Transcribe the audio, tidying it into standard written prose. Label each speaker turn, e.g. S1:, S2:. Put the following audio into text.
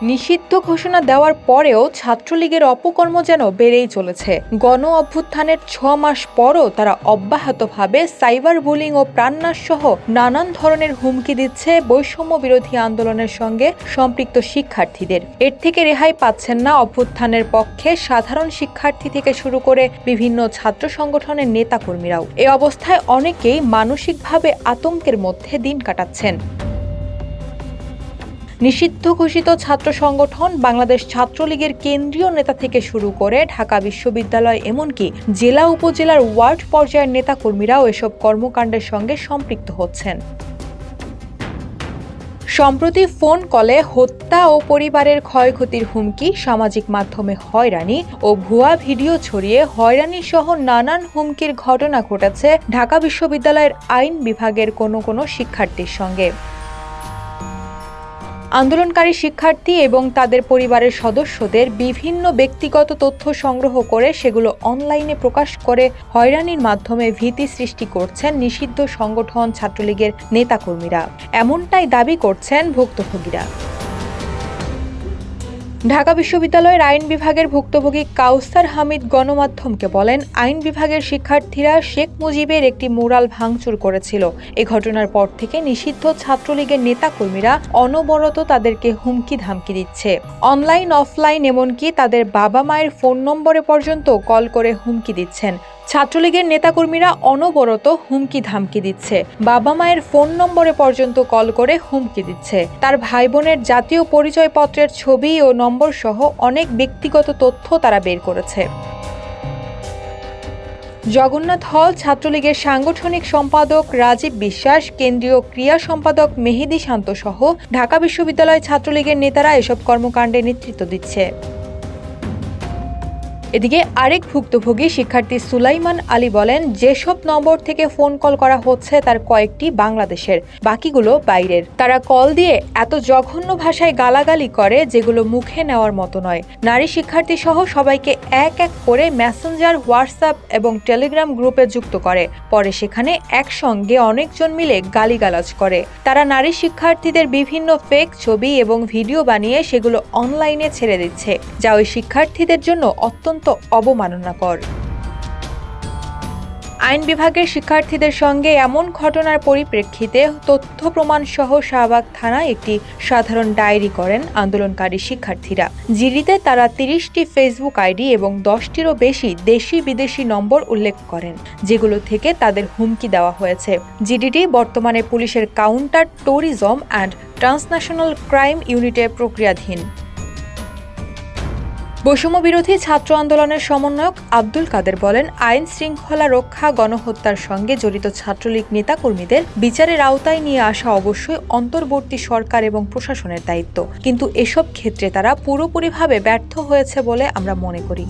S1: নিষিদ্ধ ঘোষণা দেওয়ার পরেও ছাত্রলীগের অপকর্ম যেন বেড়েই চলেছে। গণ অভ্যুত্থানের ৬ মাস পরও তারা অব্যাহতভাবে সাইবার বুলিং ও প্রাণনাশ সহ নানান ধরনের হুমকি দিচ্ছে বৈষম্য বিরোধী আন্দোলনের সঙ্গে সম্পৃক্ত শিক্ষার্থীদের। এর থেকে রেহাই পাচ্ছেন না অভ্যুত্থানের পক্ষে সাধারণ শিক্ষার্থী থেকে শুরু করে বিভিন্ন ছাত্র সংগঠনের নেতাকর্মীরাও। এ অবস্থায় অনেকেই মানসিকভাবে আতঙ্কের মধ্যে দিন কাটাচ্ছেন। নিষিদ্ধ ঘোষিত ছাত্র সংগঠন বাংলাদেশ ছাত্রলীগের কেন্দ্রীয় নেতা থেকে শুরু করে ঢাকা বিশ্ববিদ্যালয় এমনকি জেলা উপজেলার ওয়ার্ড পর্যায়ের নেতাকর্মীরাও এসব কর্মকাণ্ডের সঙ্গে সম্পৃক্ত হচ্ছেন। সম্প্রতি ফোন কলে হত্যা ও পরিবারের ক্ষয়ক্ষতির হুমকি, সামাজিক মাধ্যমে হয়রানি ও ভুয়া ভিডিও ছড়িয়ে হয়রানি সহ নানান হুমকির ঘটনা ঘটেছে ঢাকা বিশ্ববিদ্যালয়ের আইন বিভাগের কোনো শিক্ষার্থীর সঙ্গে। আন্দোলনকারী শিক্ষার্থী এবং তাদের পরিবারের সদস্যদের বিভিন্ন ব্যক্তিগত তথ্য সংগ্রহ করে সেগুলো অনলাইনে প্রকাশ করে হয়রানির মাধ্যমে ভীতি সৃষ্টি করছেন নিষিদ্ধ সংগঠন ছাত্রলীগের নেতাকর্মীরা। এমনটাই দাবি করছেন ভুক্তভোগীরা। ঢাকা বিশ্ববিদ্যালয়ের আইন বিভাগের ভুক্তভোগী কাউসার হামিদ গণমাধ্যমকে বলেন, আইন বিভাগের শিক্ষার্থীরা শেখ মুজিবের একটি মুরাল ভাঙচুর করেছিল। এ ঘটনার পর থেকে নিষিদ্ধ ছাত্রলীগের নেতাকর্মীরা অনবরত তাদেরকে হুমকি ধামকি দিচ্ছে। অনলাইন অফলাইন এমনকি তাদের বাবা মায়ের ফোন নম্বরে পর্যন্ত কল করে হুমকি দিচ্ছেন। ছাত্রলীগের নেতাকর্মীরা অনবরত হুমকি ধামকি দিচ্ছে, বাবা মায়ের ফোন নম্বরে পর্যন্ত কল করে হুমকি দিচ্ছে। তার ভাই বোনের জাতীয় পরিচয়পত্রের ছবি ও নম্বর সহ অনেক ব্যক্তিগত তথ্য তারা বের করেছে। জগন্নাথ হল ছাত্রলীগের সাংগঠনিক সম্পাদক রাজীব বিশ্বাস, কেন্দ্রীয় ক্রীড়া সম্পাদক মেহেদী শান্ত সহ ঢাকা বিশ্ববিদ্যালয় ছাত্রলীগের নেতারা এসব কর্মকাণ্ডে নেতৃত্ব দিচ্ছে। এদিকে আরেক ভুক্তভোগী শিক্ষার্থী সুলাইমান আলী বলেন, যেসব নম্বর থেকে ফোন কল করা হচ্ছে তার কয়েকটি বাংলাদেশের, বাকিগুলো বাইরের। তারা কল দিয়ে এত জঘন্য ভাষায় গালাগালি করে যেগুলো মুখে নেওয়ার মতো নয়। নারী শিক্ষার্থী সহ সবাইকে এক এক করে মেসেঞ্জার, হোয়াটসঅ্যাপ এবং টেলিগ্রাম গ্রুপে যুক্ত করে। পরে সেখানে একসঙ্গে অনেকজন মিলে গালিগালাজ করে। তারা নারী শিক্ষার্থীদের বিভিন্ন ফেক ছবি এবং ভিডিও বানিয়ে সেগুলো অনলাইনে ছেড়ে দিচ্ছে, যা ওই শিক্ষার্থীদের জন্য অত্যন্ত অবমাননাকর। আইন বিভাগের শিক্ষার্থীদের সঙ্গে এমন ঘটনার পরিপ্রেক্ষিতে তথ্য প্রমাণ সহ শাহবাগ থানায় একটি সাধারণ ডায়েরি করেন আন্দোলনকারী শিক্ষার্থীরা। জিডিতে তারা 30টি ফেসবুক আইডি এবং 10টিরও বেশি দেশি বিদেশি নম্বর উল্লেখ করেন, যেগুলো থেকে তাদের হুমকি দেওয়া হয়েছে। জিডিটি বর্তমানে পুলিশের counter terrorism and transnational crime ইউনিটে প্রক্রিয়াধীন। বৈষম্য বিরোধী ছাত্র আন্দোলনের সমন্বয়ক আব্দুল কাদের বলেন, আইন শৃঙ্খলা রক্ষা, গণহত্যার সঙ্গে জড়িত ছাত্রলীগ নেতাকর্মীদের বিচারের আওতায় নিয়ে আসা অবশ্যই অন্তর্বর্তী সরকার এবং প্রশাসনের দায়িত্ব, কিন্তু এসব ক্ষেত্রে তারা পুরোপুরিভাবে ব্যর্থ হয়েছে বলে আমরা মনে করি।